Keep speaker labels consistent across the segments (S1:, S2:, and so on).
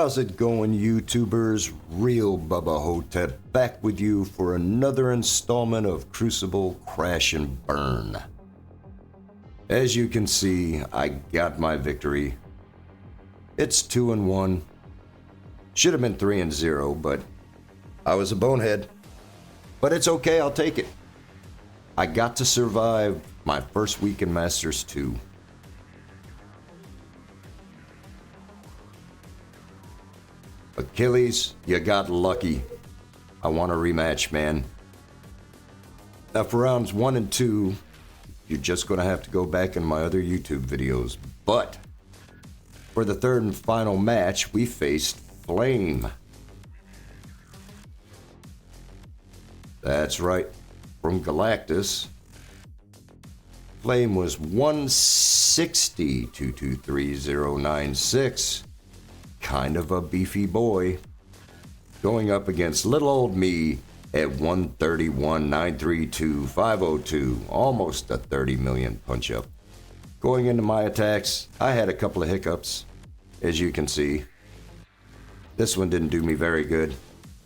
S1: How's it going, YouTubers? Real Bubba Hotep back with you for another installment of Crucible Crash and Burn. As you can see, I got my victory. It's 2-1. Should have been 3-0, but I was a bonehead. But it's okay, I'll take it. I got to survive my first week in Masters 2. Achilles, you got lucky. I want a rematch, man. Now for rounds 1 and 2, you're just going to have to go back in my other YouTube videos. But for the third and final match, we faced Flame. That's right, from Galactus. Flame was 160 223-096. Kind of a beefy boy, going up against little old me at 131-932-502, almost a 30 million punch up. Going into my attacks, I had a couple of hiccups, as you can see. This one didn't do me very good.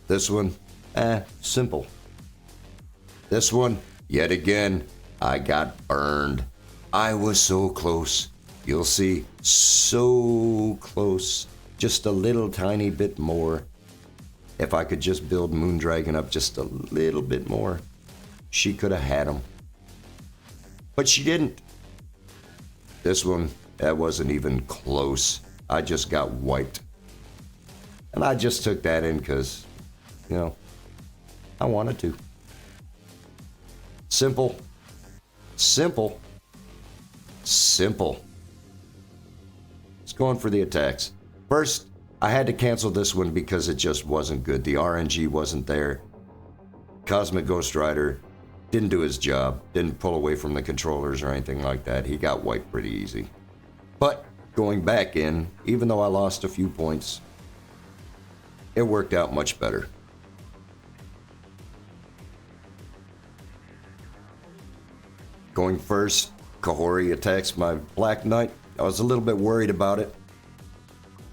S1: This one, simple. This one, yet again, I got burned. I was so close. You'll see, so close. Just a little tiny bit more. If I could just build Moondragon up just a little bit more, she could have had him. But she didn't. This one, that wasn't even close. I just got wiped. And I just took that in because, I wanted to. Simple. Simple. Simple. Let's go on for the attacks. First, I had to cancel this one because it just wasn't good. The RNG wasn't there. Cosmic Ghost Rider didn't do his job, didn't pull away from the controllers or anything like that. He got wiped pretty easy. But going back in, even though I lost a few points, it worked out much better. Going first, Kahori attacks my Black Knight. I was a little bit worried about it.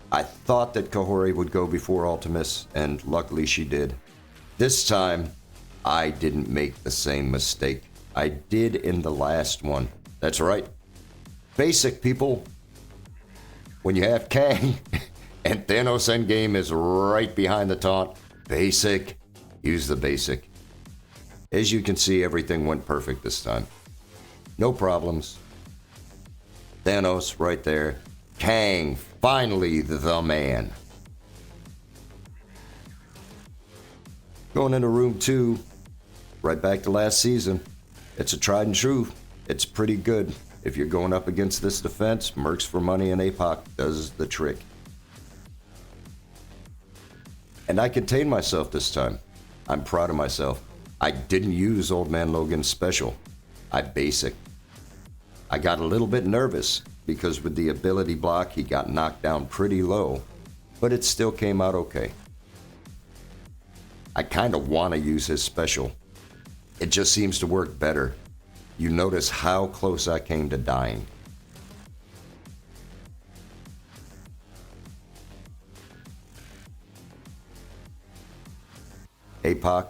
S1: I thought that Kahori would go before Ultimus, and luckily she did. This time, I didn't make the same mistake I did in the last one. That's right. Basic, people. When you have Kang, and Thanos Endgame is right behind the taunt, basic. Use the basic. As you can see, everything went perfect this time. No problems. Thanos right there. Kang, finally the man. Going into room 2, right back to last season. It's a tried and true. It's pretty good. If you're going up against this defense, Mercs for Money and APOC does the trick. And I contained myself this time. I'm proud of myself. I didn't use Old Man Logan's special. I basic. I got a little bit nervous because with the ability block, he got knocked down pretty low, but it still came out okay. I kind of want to use his special. It just seems to work better. You notice how close I came to dying. APOC,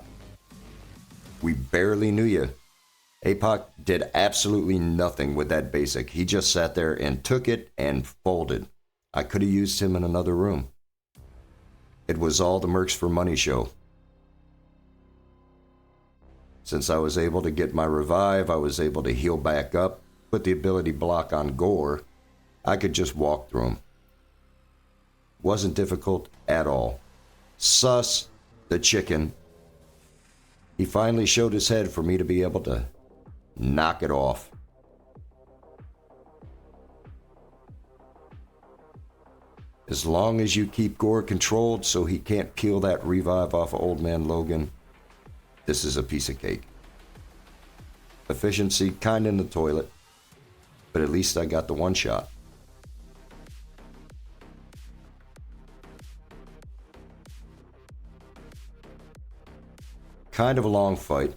S1: we barely knew you. APOC did absolutely nothing with that basic. He just sat there and took it and folded. I could have used him in another room. It was all the Mercs for Money show. Since I was able to get my revive, I was able to heal back up, put the ability block on Gore. I could just walk through him. Wasn't difficult at all. Sus, the chicken. He finally showed his head for me to be able to knock it off. As long as you keep Gore controlled so he can't peel that revive off of Old Man Logan, this is a piece of cake. Efficiency kinda in the toilet, but at least I got the one shot. Kind of a long fight,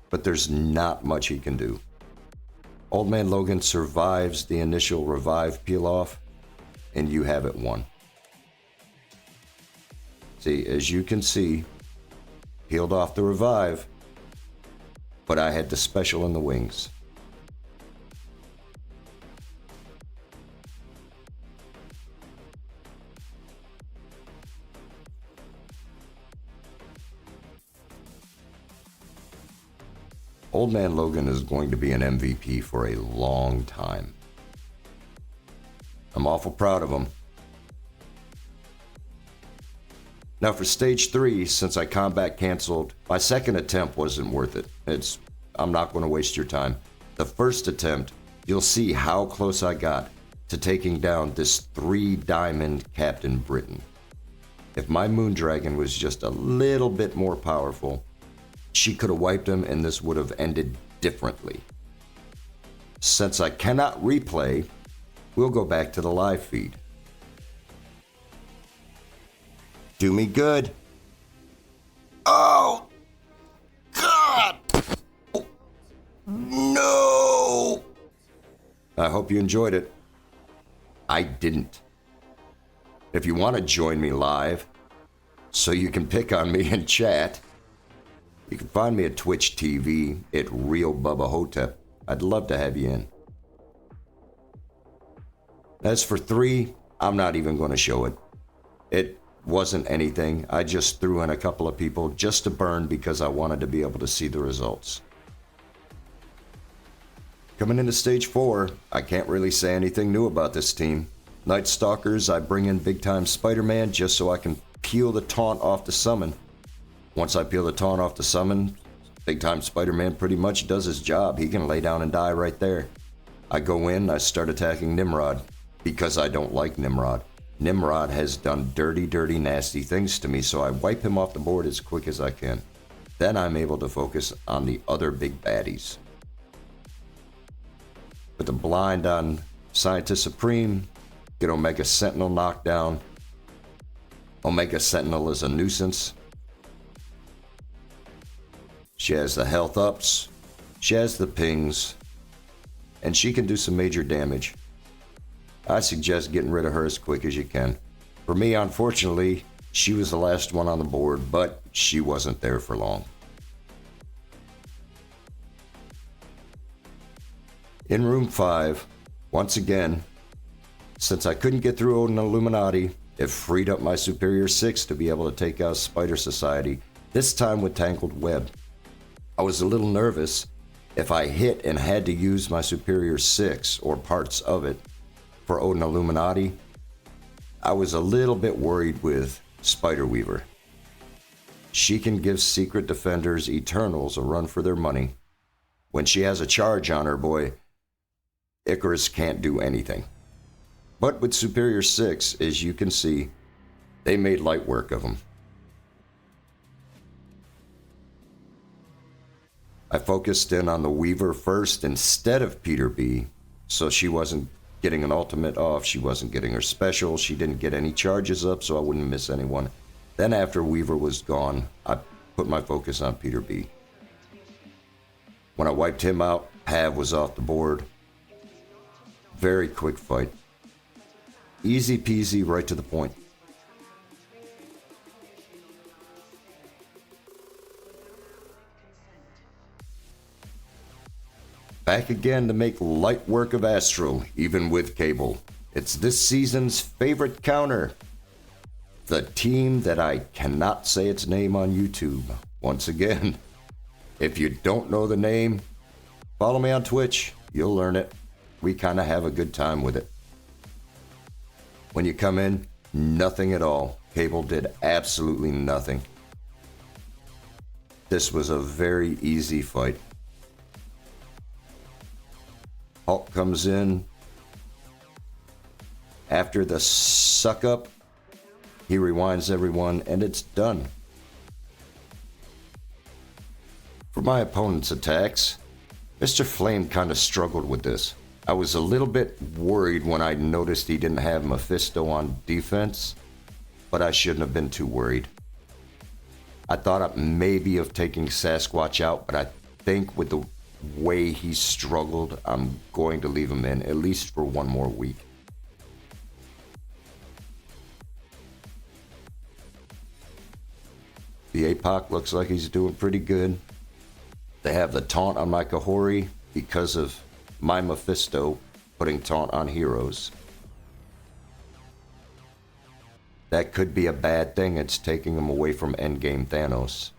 S1: but there's not much he can do. Old Man Logan survives the initial revive peel off, and you have it won. See, as you can see, peeled off the revive, but I had the special in the wings. Old Man Logan is going to be an MVP for a long time. I'm awful proud of him. Now for stage 3, since I combat canceled, my second attempt wasn't worth it. I'm not going to waste your time. The first attempt, you'll see how close I got to taking down this 3-diamond Captain Britain. If my Moondragon was just a little bit more powerful, she could have wiped him and this would have ended differently. Since I cannot replay, we'll go back to the live feed. Do me good. Oh, God! Oh, no! I hope you enjoyed it. I didn't. If you want to join me live, so you can pick on me in chat, you can find me at Twitch TV at Real Bubba Hotep. I'd love to have you in. As for 3, I'm not even going to show it. It wasn't anything. I just threw in a couple of people just to burn because I wanted to be able to see the results. Coming into stage 4, I can't really say anything new about this team. Night Stalkers, I bring in big time Spider-Man just so I can peel the taunt off the summon. Once I peel the taunt off the summon, big time Spider-Man pretty much does his job. He can lay down and die right there. I go in, I start attacking Nimrod because I don't like Nimrod. Nimrod has done dirty, nasty things to me, so I wipe him off the board as quick as I can. Then I'm able to focus on the other big baddies. Put the blind on Scientist Supreme, get Omega Sentinel knocked down. Omega Sentinel is a nuisance. She has the health ups, she has the pings, and she can do some major damage. I suggest getting rid of her as quick as you can. For me, unfortunately, she was the last one on the board, but she wasn't there for long. In room 5, once again, since I couldn't get through Odin Illuminati, it freed up my Superior 6 to be able to take out Spider Society, this time with Tangled Web. I was a little nervous if I hit and had to use my Superior 6 or parts of it for Odin Illuminati. I was a little bit worried with Spider Weaver. She can give Secret Defenders Eternals a run for their money. When she has a charge on her, boy, Icarus can't do anything. But with Superior 6, as you can see, they made light work of him. I focused in on the Weaver first instead of Peter B, so she wasn't getting an ultimate off, she wasn't getting her special, she didn't get any charges up, so I wouldn't miss anyone. Then after Weaver was gone, I put my focus on Peter B. When I wiped him out, Pav was off the board. Very quick fight. Easy peasy, right to the point. Back again to make light work of Astral, even with Cable. It's this season's favorite counter. The team that I cannot say its name on YouTube. Once again, if you don't know the name, follow me on Twitch. You'll learn it. We kind of have a good time with it. When you come in, nothing at all. Cable did absolutely nothing. This was a very easy fight. Hulk comes in. After the suck up, he rewinds everyone and it's done. For my opponent's attacks, Mr. Flame kind of struggled with this. I was a little bit worried when I noticed he didn't have Mephisto on defense, but I shouldn't have been too worried. I thought maybe of taking Sasquatch out, but I think with the way he struggled, I'm going to leave him in, at least for one more week. The APOC looks like he's doing pretty good. They have the taunt on my Kahori because of my Mephisto putting taunt on heroes. That could be a bad thing. It's taking him away from endgame Thanos.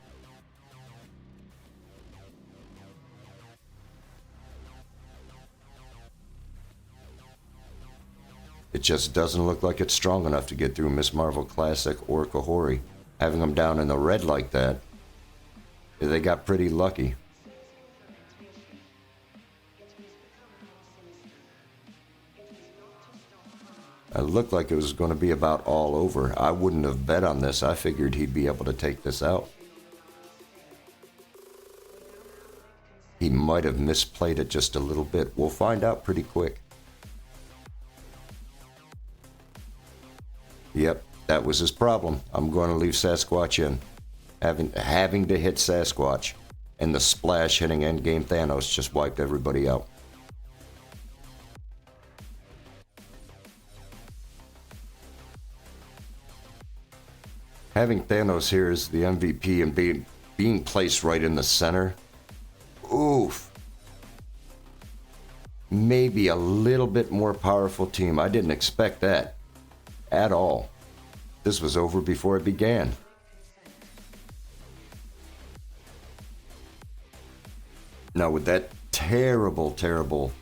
S1: It just doesn't look like it's strong enough to get through Miss Marvel Classic or Kahori. Having them down in the red like that, they got pretty lucky. It looked like it was going to be about all over. I wouldn't have bet on this. I figured he'd be able to take this out. He might have misplayed it just a little bit. We'll find out pretty quick. Yep, that was his problem. I'm going to leave Sasquatch in. Having to hit Sasquatch, and the splash hitting endgame Thanos just wiped everybody out. Having Thanos here as the MVP and being placed right in the center, oof. Maybe a little bit more powerful team. I didn't expect that at all. This was over before it began. Now with that terrible, terrible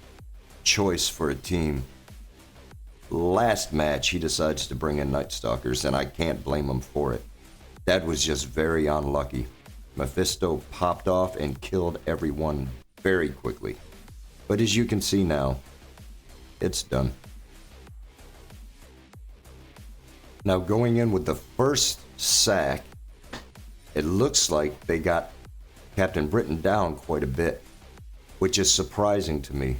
S1: choice for a team, last match he decides to bring in Night Stalkers, and I can't blame him for it. That was just very unlucky. Mephisto popped off and killed everyone very quickly. But as you can see now, it's done. Now going in with the first sack, it looks like they got Captain Britain down quite a bit, which is surprising to me.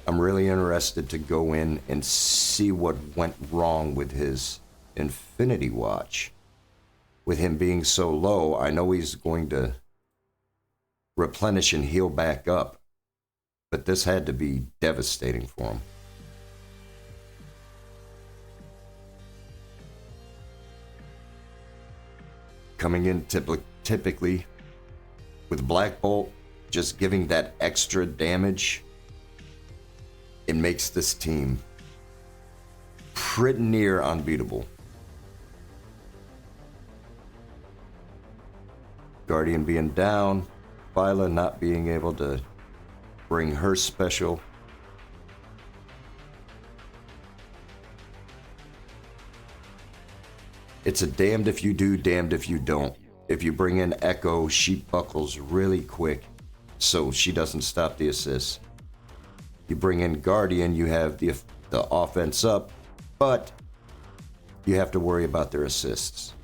S1: I'm really interested to go in and see what went wrong with his Infinity Watch. With him being so low, I know he's going to replenish and heal back up, but this had to be devastating for him. Coming in typically with Black Bolt, just giving that extra damage, it makes this team pretty near unbeatable. Guardian being down, Phyla not being able to bring her special. It's a damned if you do, damned if you don't. If you bring in Echo, she buckles really quick, so she doesn't stop the assists. You bring in Guardian, you have the offense up, but you have to worry about their assists.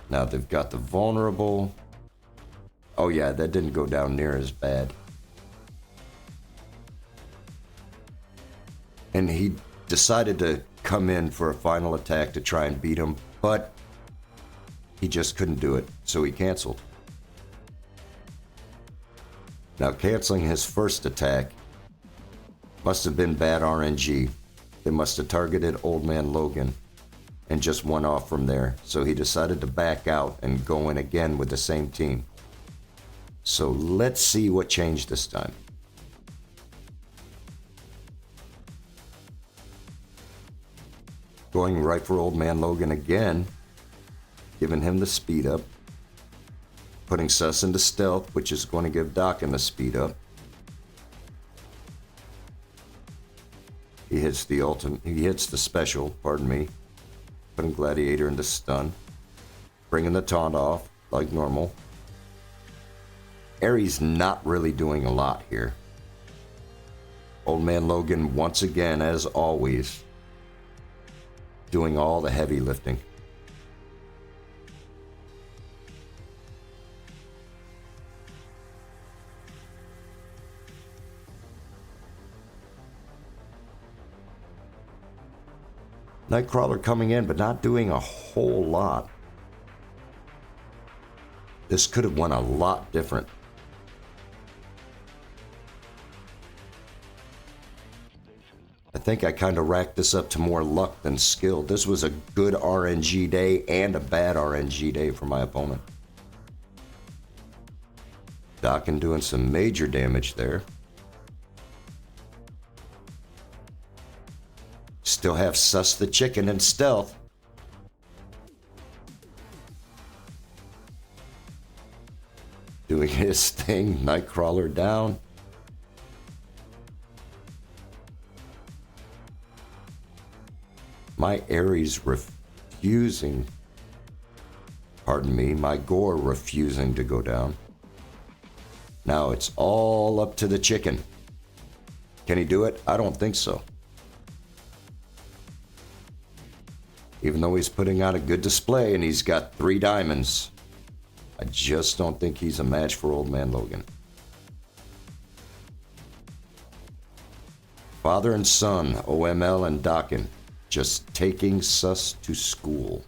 S1: Now they've got the vulnerable. Oh yeah, that didn't go down near as bad. And he decided to come in for a final attack to try and beat him, but he just couldn't do it, so he canceled. Now canceling his first attack must have been bad RNG. They must have targeted Old Man Logan and just went off from there. So he decided to back out and go in again with the same team. So let's see what changed this time. Going right for Old Man Logan again, giving him the speed up. Putting Sus into stealth, which is going to give Daken the speed up. He hits the ultimate. He hits the special, pardon me. Putting Gladiator into stun. Bringing the taunt off, like normal. Ares not really doing a lot here. Old Man Logan, once again, as always, doing all the heavy lifting. Nightcrawler coming in, but not doing a whole lot. This could have went a lot different. I think I kind of racked this up to more luck than skill. This was a good RNG day and a bad RNG day for my opponent. Dokken doing some major damage there. Still have Sus the Chicken and Stealth. Doing his thing. Nightcrawler down. My Ares refusing. Pardon me. My Gore refusing to go down. Now it's all up to the chicken. Can he do it? I don't think so. Even though he's putting out a good display and he's got 3 diamonds, I just don't think he's a match for Old Man Logan. Father and son, OML and Dokken, just taking Sus to school.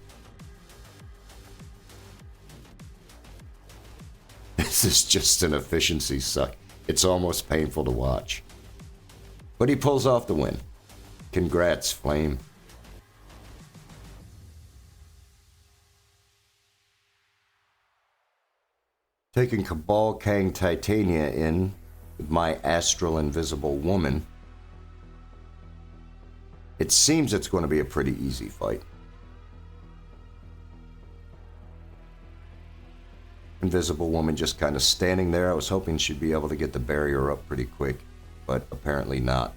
S1: This is just an efficiency suck. It's almost painful to watch. But he pulls off the win. Congrats, Flame. Taking Cabal Kang Titania in with my Astral Invisible Woman. It seems it's going to be a pretty easy fight. Invisible Woman just kind of standing there. I was hoping she'd be able to get the barrier up pretty quick, but apparently not.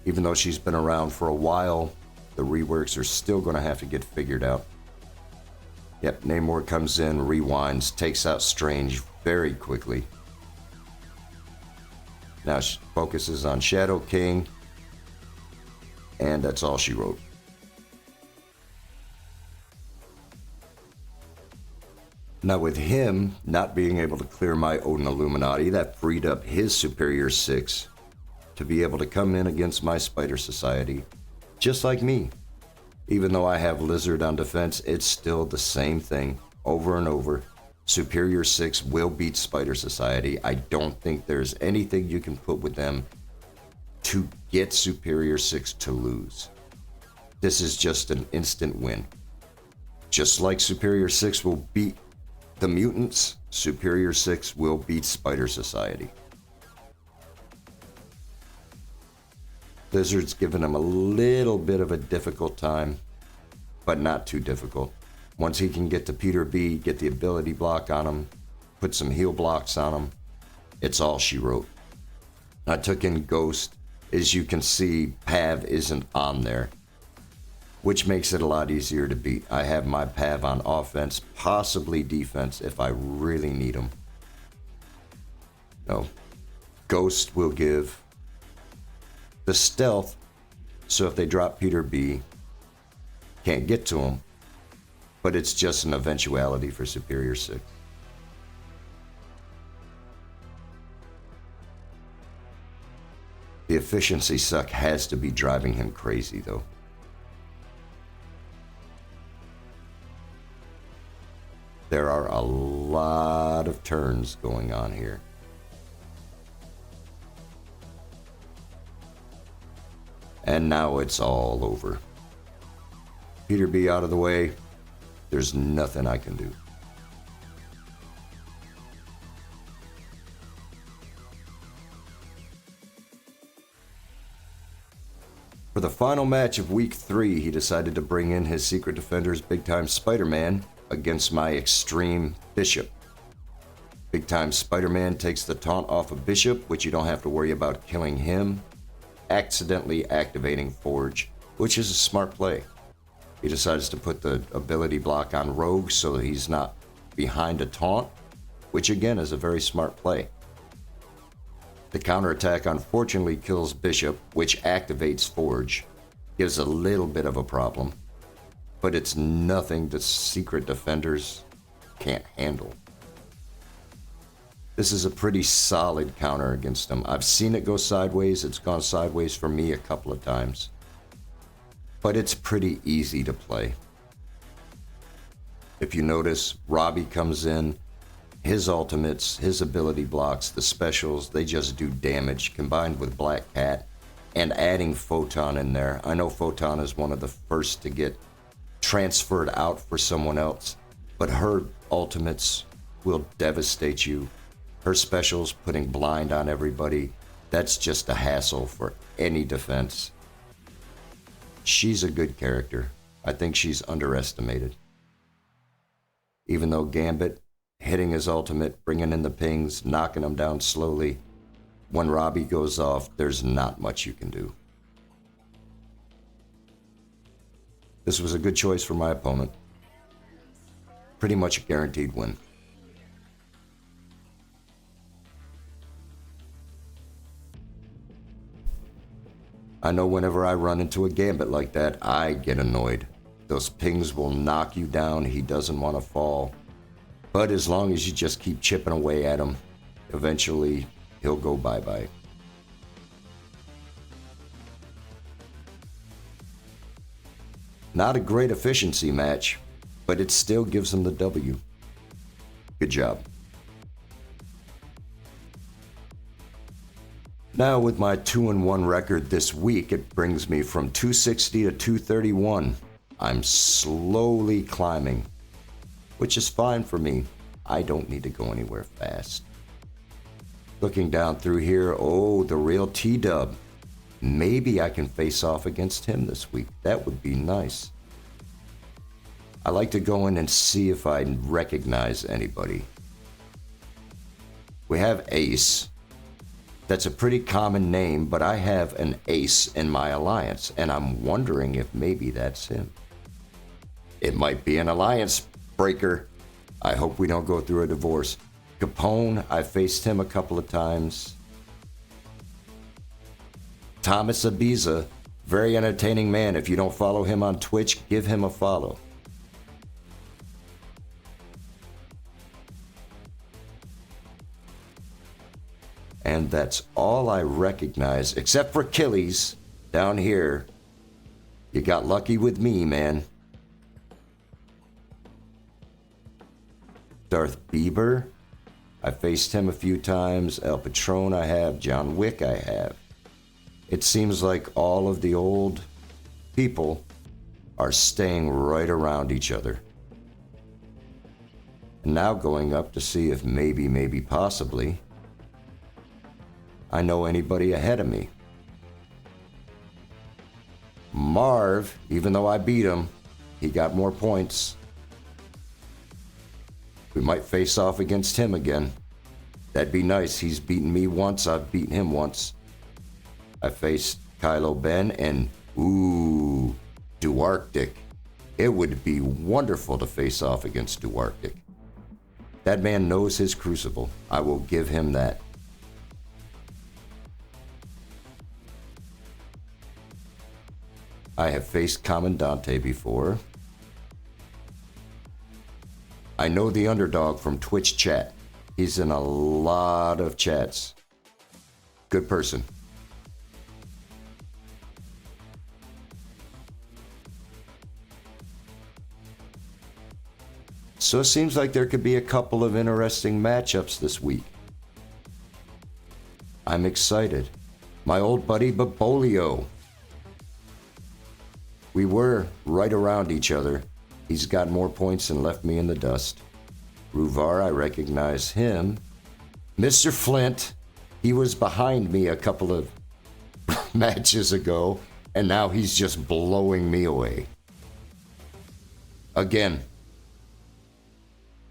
S1: Even though she's been around for a while, the reworks are still going to have to get figured out. Yep, Namor comes in, rewinds, takes out Strange very quickly. Now she focuses on Shadow King, and that's all she wrote. Now with him not being able to clear my Odin Illuminati, that freed up his Superior 6 to be able to come in against my Spider Society, just like me. Even though I have Lizard on defense, it's still the same thing over and over. Superior 6 will beat Spider Society. I don't think there's anything you can put with them to get Superior 6 to lose. This is just an instant win. Just like Superior 6 will beat the mutants, Superior 6 will beat Spider Society. Lizard's giving him a little bit of a difficult time, but not too difficult. Once he can get to Peter B, get the ability block on him, put some heal blocks on him, it's all she wrote. I took in Ghost. As you can see, Pav isn't on there, which makes it a lot easier to beat. I have my Pav on offense, possibly defense if I really need him. No, Ghost will give the stealth, so if they drop Peter B, can't get to him, but it's just an eventuality for Superior 6. The efficiency suck has to be driving him crazy though. There are a lot of turns going on here. And now it's all over. Peter B out of the way. There's nothing I can do. For the final match of week 3, he decided to bring in his Secret Defenders Big Time Spider-Man against my Extreme Bishop. Big Time Spider-Man takes the taunt off of Bishop, which you don't have to worry about killing him, accidentally activating Forge, which is a smart play. He decides to put the ability block on Rogue so that he's not behind a taunt, which again is a very smart play. The counterattack unfortunately kills Bishop, which activates Forge. Gives a little bit of a problem, but it's nothing the Secret Defenders can't handle. This is a pretty solid counter against them. I've seen it go sideways. It's gone sideways for me a couple of times. But it's pretty easy to play. If you notice, Robbie comes in. His ultimates, his ability blocks, the specials, they just do damage. Combined with Black Cat, and adding Photon in there. I know Photon is one of the first to get transferred out for someone else, but her ultimates will devastate you. Her specials, putting blind on everybody, that's just a hassle for any defense. She's a good character. I think she's underestimated. Even though Gambit, hitting his ultimate, bringing in the pings, knocking him down slowly, when Robbie goes off, there's not much you can do. This was a good choice for my opponent. Pretty much a guaranteed win. I know whenever I run into a Gambit like that, I get annoyed. Those pings will knock you down. He doesn't want to fall. But as long as you just keep chipping away at him, eventually he'll go bye-bye. Not a great efficiency match, but it still gives him the W. Good job. Now with my 2-1 record this week, it brings me from 260 to 231. I'm slowly climbing, which is fine for me. I don't need to go anywhere fast. Looking down through here, oh, the real T-Dub. Maybe I can face off against him this week. That would be nice. I like to go in and see if I recognize anybody. We have Ace. That's a pretty common name, but I have an Ace in my alliance, and I'm wondering if maybe that's him. It might be an alliance breaker. I hope we don't go through a divorce. Capone, I faced him a couple of times. Thomas Ibiza, very entertaining man. If you don't follow him on Twitch, give him a follow. And that's all I recognize, except for Achilles down here. You got lucky with me, man. Darth Bieber, I faced him a few times. El Patron I have. John Wick I have. It seems like all of the old people are staying right around each other. And now going up to see if maybe, possibly, I know anybody ahead of me. Marv, even though I beat him, he got more points. We might face off against him again. That'd be nice. He's beaten me once, I've beaten him once. I faced Kylo Ben and, ooh, Duarctic. It would be wonderful to face off against Duarctic. That man knows his Crucible. I will give him that. I have faced Commandante before. I know the underdog from Twitch chat. He's in a lot of chats. Good person. So it seems like there could be a couple of interesting matchups this week. I'm excited. My old buddy Babolio. We were right around each other. He's got more points and left me in the dust. Ruvar, I recognize him. Mr. Flint, he was behind me a couple of matches ago, and now he's just blowing me away. Again,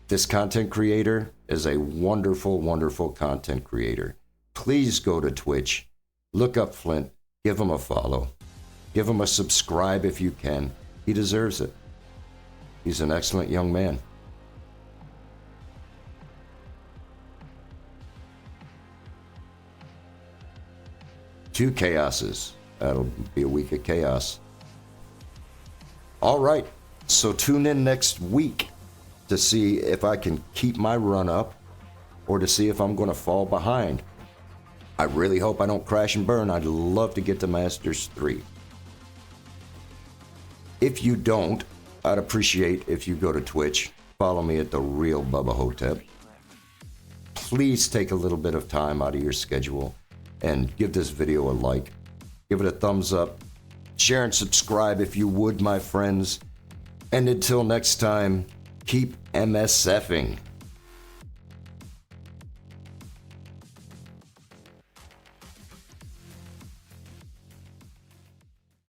S1: this content creator is a wonderful, wonderful content creator. Please go to Twitch, look up Flint, give him a follow. Give him a subscribe if you can. He deserves it. He's an excellent young man. Two chaoses. That'll be a week of chaos. All right. So tune in next week to see if I can keep my run up or to see if I'm going to fall behind. I really hope I don't crash and burn. I'd love to get to Masters 3. If you don't, I'd appreciate if you go to Twitch, follow me at The Real Bubba Hotep. Please take a little bit of time out of your schedule and give this video a like. give it a thumbs up, share and subscribe if you would, my friends. And until next time, keep MSFing.